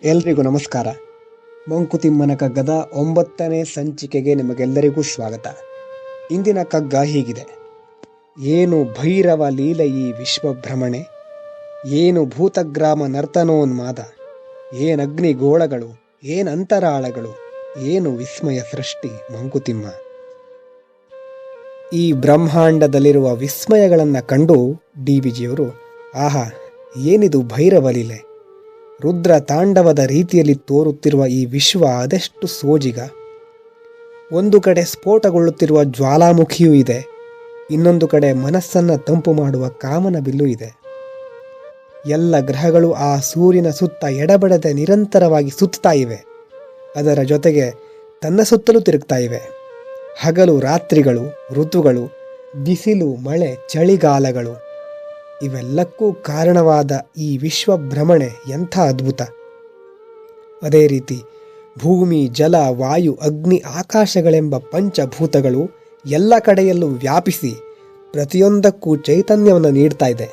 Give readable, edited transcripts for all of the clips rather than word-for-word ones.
ಎಲ್ರಿಗೂ ನಮಸ್ಕಾರ. ಮಂಕುತಿಮ್ಮನ ಕಗ್ಗದ 9ನೇ ಸಂಚಿಕೆಗೆ ನಿಮಗೆಲ್ಲರಿಗೂ ಸ್ವಾಗತ. ಇಂದಿನ ಕಗ್ಗ ಹೀಗಿದೆ. ಏನು ಭೈರವ ಲೀಲೆ ಈ ವಿಶ್ವಭ್ರಮಣೆ, ಏನು ಭೂತಗ್ರಾಮ ನರ್ತನೋನ್ಮಾದ, ಏನಗ್ನಿ ಗೋಳಗಳು, ಏನಂತರಾಳಗಳು, ಏನು ವಿಸ್ಮಯ ಸೃಷ್ಟಿ ಮಂಕುತಿಮ್ಮ. ಈ ಬ್ರಹ್ಮಾಂಡದಲ್ಲಿರುವ ವಿಸ್ಮಯಗಳನ್ನು ಕಂಡು ಡಿ.ವಿ.ಜಿಯವರು ಆಹಾ, ಏನಿದು ಭೈರವ ಲೀಲೆ, ರುದ್ರ ತಾಂಡವದ ರೀತಿಯಲ್ಲಿ ತೋರುತ್ತಿರುವ ಈ ವಿಶ್ವ ಅದೆಷ್ಟು ಸೋಜಿಗ. ಒಂದು ಕಡೆ ಸ್ಫೋಟಗೊಳ್ಳುತ್ತಿರುವ ಜ್ವಾಲಾಮುಖಿಯೂ ಇದೆ, ಇನ್ನೊಂದು ಕಡೆ ಮನಸ್ಸನ್ನು ತಂಪು ಮಾಡುವ ಕಾಮನ ಬಿಲ್ಲು ಇದೆ. ಎಲ್ಲ ಗ್ರಹಗಳು ಆ ಸೂರ್ಯನ ಸುತ್ತ ಎಡಬಿಡದೆ ನಿರಂತರವಾಗಿ ಸುತ್ತಾ ಇವೆ. ಅದರ ಜೊತೆಗೆ ತನ್ನ ಸುತ್ತಲೂ ತಿರುಗ್ತಾ ಇವೆ. ಹಗಲು ರಾತ್ರಿಗಳು, ಋತುಗಳು, ಬಿಸಿಲು ಮಳೆ ಚಳಿಗಾಲಗಳು, ಇವೆಲ್ಲಕ್ಕೂ ಕಾರಣವಾದ ಈ ವಿಶ್ವಭ್ರಮಣೆ ಎಂಥ ಅದ್ಭುತ. ಅದೇ ರೀತಿ ಭೂಮಿ, ಜಲ, ವಾಯು, ಅಗ್ನಿ, ಆಕಾಶಗಳೆಂಬ ಪಂಚಭೂತಗಳು ಎಲ್ಲ ಕಡೆಯಲ್ಲೂ ವ್ಯಾಪಿಸಿ ಪ್ರತಿಯೊಂದಕ್ಕೂ ಚೈತನ್ಯವನ್ನು ನೀಡ್ತಾ ಇದೆ.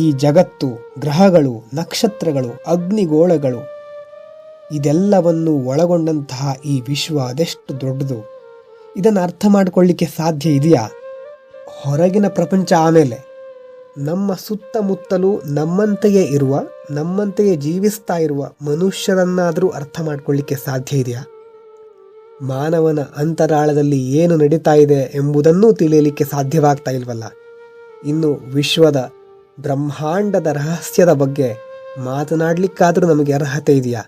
ಈ ಜಗತ್ತು, ಗ್ರಹಗಳು, ನಕ್ಷತ್ರಗಳು, ಅಗ್ನಿಗೋಳಗಳು ಇದೆಲ್ಲವನ್ನು ಒಳಗೊಂಡಂತಹ ಈ ವಿಶ್ವ ಅದೆಷ್ಟು ದೊಡ್ಡದು. ಇದನ್ನು ಅರ್ಥ ಮಾಡಿಕೊಳ್ಳಿಕ್ಕೆ ಸಾಧ್ಯ ಇದೆಯಾ? ಹೊರಗಿನ ಪ್ರಪಂಚ ಆಮೇಲೆ ನಮ್ಮ ಸುತ್ತಮುತ್ತಲೂ ನಮ್ಮಂತೆಯೇ ಇರುವ, ನಮ್ಮಂತೆಯೇ ಜೀವಿಸ್ತಾ ಇರುವ ಮನುಷ್ಯರನ್ನಾದರೂ ಅರ್ಥ ಮಾಡಿಕೊಳ್ಳಿಕ್ಕೆ ಸಾಧ್ಯ ಇದೆಯಾ? ಮಾನವನ ಅಂತರಾಳದಲ್ಲಿ ಏನು ನಡೀತಾ ಇದೆ ಎಂಬುದನ್ನೂ ತಿಳಿಯಲಿಕ್ಕೆ ಸಾಧ್ಯವಾಗ್ತಾ ಇಲ್ವಲ್ಲ. ಇನ್ನು ವಿಶ್ವದ ಬ್ರಹ್ಮಾಂಡದ ರಹಸ್ಯದ ಬಗ್ಗೆ ಮಾತನಾಡಲಿಕ್ಕಾದರೂ ನಮಗೆ ಅರ್ಹತೆ ಇದೆಯಾ?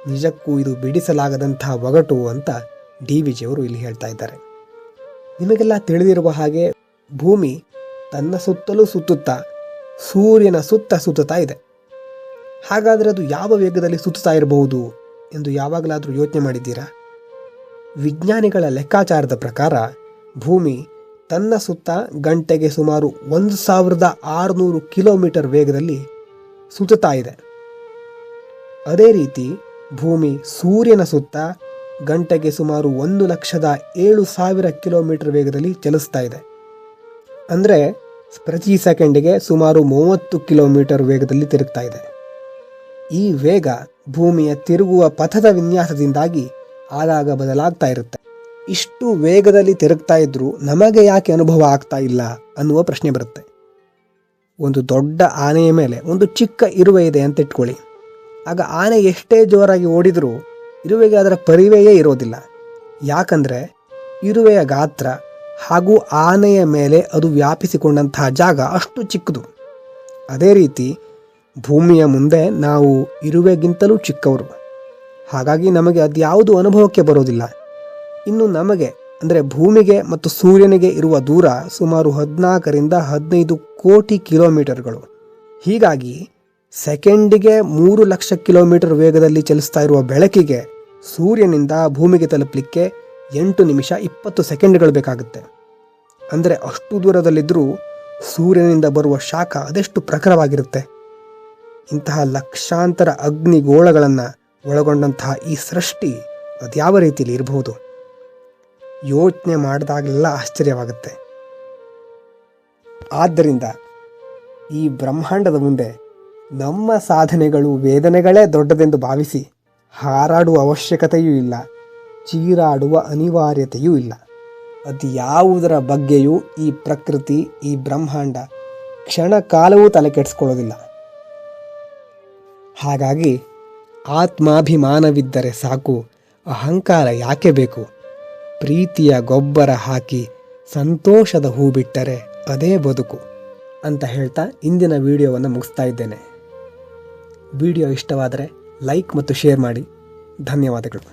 ನಿಜಕ್ಕೂ ಇದು ಬಿಡಿಸಲಾಗದಂತಹ ಒಗಟು ಅಂತ ಡಿ.ವಿ.ಜಿಯವರು ಇಲ್ಲಿ ಹೇಳ್ತಾ ಇದ್ದಾರೆ. ನಿಮಗೆಲ್ಲ ತಿಳಿದಿರುವ ಹಾಗೆ ಭೂಮಿ ತನ್ನ ಸುತ್ತಲೂ ಸುತ್ತುತ್ತಾ ಸೂರ್ಯನ ಸುತ್ತುತ್ತಾ ಇದೆ. ಹಾಗಾದರೆ ಅದು ಯಾವ ವೇಗದಲ್ಲಿ ಸುತ್ತುತ್ತಾ ಇರಬಹುದು ಎಂದು ಯಾವಾಗಲಾದರೂ ಯೋಚನೆ ಮಾಡಿದ್ದೀರಾ? ವಿಜ್ಞಾನಿಗಳ ಲೆಕ್ಕಾಚಾರದ ಪ್ರಕಾರ ಭೂಮಿ ತನ್ನ ಸುತ್ತ ಗಂಟೆಗೆ ಸುಮಾರು 1600 ಕಿಲೋಮೀಟರ್ ವೇಗದಲ್ಲಿ ಸುತ್ತುತ್ತಾ ಇದೆ. ಅದೇ ರೀತಿ ಭೂಮಿ ಸೂರ್ಯನ ಸುತ್ತ ಗಂಟೆಗೆ ಸುಮಾರು 1,07,000 ಕಿಲೋಮೀಟರ್ ವೇಗದಲ್ಲಿ ಚಲಿಸ್ತಾ ಇದೆ. ಅಂದರೆ ಪ್ರತಿ ಸೆಕೆಂಡಿಗೆ ಸುಮಾರು 30 ಕಿಲೋಮೀಟರ್ ವೇಗದಲ್ಲಿ ತಿರುಗ್ತಾ ಇದೆ. ಈ ವೇಗ ಭೂಮಿಯ ತಿರುಗುವ ಪಥದ ವಿನ್ಯಾಸದಿಂದಾಗಿ ಆಗಾಗ ಬದಲಾಗ್ತಾ ಇರುತ್ತೆ. ಇಷ್ಟು ವೇಗದಲ್ಲಿ ತಿರುಗ್ತಾ ಇದ್ರೂ ನಮಗೆ ಯಾಕೆ ಅನುಭವ ಆಗ್ತಾ ಇಲ್ಲ ಅನ್ನುವ ಪ್ರಶ್ನೆ ಬರುತ್ತೆ. ಒಂದು ದೊಡ್ಡ ಆನೆಯ ಮೇಲೆ ಒಂದು ಚಿಕ್ಕ ಇರುವೆ ಇದೆ ಅಂತ ಇಟ್ಕೊಳ್ಳಿ. ಆಗ ಆನೆ ಎಷ್ಟೇ ಜೋರಾಗಿ ಓಡಿದರೂ ಇರುವೆಗೆ ಅದರ ಪರಿವೆಯೇ ಇರೋದಿಲ್ಲ. ಯಾಕಂದರೆ ಇರುವೆಯ ಗಾತ್ರ ಹಾಗೂ ಆನೆಯ ಮೇಲೆ ಅದು ವ್ಯಾಪಿಸಿಕೊಂಡಂತಹ ಜಾಗ ಅಷ್ಟು ಚಿಕ್ಕದು. ಅದೇ ರೀತಿ ಭೂಮಿಯ ಮುಂದೆ ನಾವು ಇರುವೆಗಿಂತಲೂ ಚಿಕ್ಕವರು. ಹಾಗಾಗಿ ನಮಗೆ ಅದ್ಯಾವುದು ಅನುಭವಕ್ಕೆ ಬರೋದಿಲ್ಲ. ಇನ್ನು ನಮಗೆ ಅಂದರೆ ಭೂಮಿಗೆ ಮತ್ತು ಸೂರ್ಯನಿಗೆ ಇರುವ ದೂರ ಸುಮಾರು 14ರಿಂದ 15 ಕೋಟಿ ಕಿಲೋಮೀಟರ್ಗಳು. ಹೀಗಾಗಿ ಸೆಕೆಂಡಿಗೆ 3 ಲಕ್ಷ ಕಿಲೋಮೀಟರ್ ವೇಗದಲ್ಲಿ ಚಲಿಸ್ತಾ ಇರುವ ಬೆಳಕಿಗೆ ಸೂರ್ಯನಿಂದ ಭೂಮಿಗೆ ತಲುಪಲಿಕ್ಕೆ 8 ನಿಮಿಷ 20 ಸೆಕೆಂಡ್ಗಳು ಬೇಕಾಗುತ್ತೆ. ಅಂದರೆ ಅಷ್ಟು ದೂರದಲ್ಲಿದ್ದರೂ ಸೂರ್ಯನಿಂದ ಬರುವ ಶಾಖ ಅದೆಷ್ಟು ಪ್ರಖರವಾಗಿರುತ್ತೆ. ಇಂತಹ ಲಕ್ಷಾಂತರ ಅಗ್ನಿಗೋಳಗಳನ್ನು ಒಳಗೊಂಡಂತಹ ಈ ಸೃಷ್ಟಿ ಅದ್ಯಾವ ರೀತಿಯಲ್ಲಿ ಇರಬಹುದು? ಯೋಚನೆ ಮಾಡಿದಾಗಲೆಲ್ಲ ಆಶ್ಚರ್ಯವಾಗುತ್ತೆ. ಆದ್ದರಿಂದ ಈ ಬ್ರಹ್ಮಾಂಡದ ಮುಂದೆ ನಮ್ಮ ಸಾಧನೆಗಳು, ವೇದನೆಗಳೇ ದೊಡ್ಡದೆಂದು ಭಾವಿಸಿ ಹಾರಾಡುವ ಅವಶ್ಯಕತೆಯೂ ಇಲ್ಲ, ಚೀರಾಡುವ ಅನಿವಾರ್ಯತೆಯೂ ಇಲ್ಲ. ಅದ್ಯಾವುದರ ಬಗ್ಗೆಯೂ ಈ ಪ್ರಕೃತಿ, ಈ ಬ್ರಹ್ಮಾಂಡ ಕ್ಷಣ ಕಾಲವೂ ತಲೆ ಕೆಡಿಸ್ಕೊಳ್ಳೋದಿಲ್ಲ. ಹಾಗಾಗಿ ಆತ್ಮಾಭಿಮಾನವಿದ್ದರೆ ಸಾಕು, ಅಹಂಕಾರ ಯಾಕೆ ಬೇಕು? ಪ್ರೀತಿಯ ಗೊಬ್ಬರ ಹಾಕಿ ಸಂತೋಷದ ಹೂ ಬಿಟ್ಟರೆ ಅದೇ ಬದುಕು ಅಂತ ಹೇಳ್ತಾ ಇಂದಿನ ವಿಡಿಯೋವನ್ನು ಮುಗಿಸ್ತಾ ಇದ್ದೇನೆ. ವಿಡಿಯೋ ಇಷ್ಟವಾದರೆ ಲೈಕ್ ಮತ್ತು ಶೇರ್ ಮಾಡಿ. ಧನ್ಯವಾದಗಳು.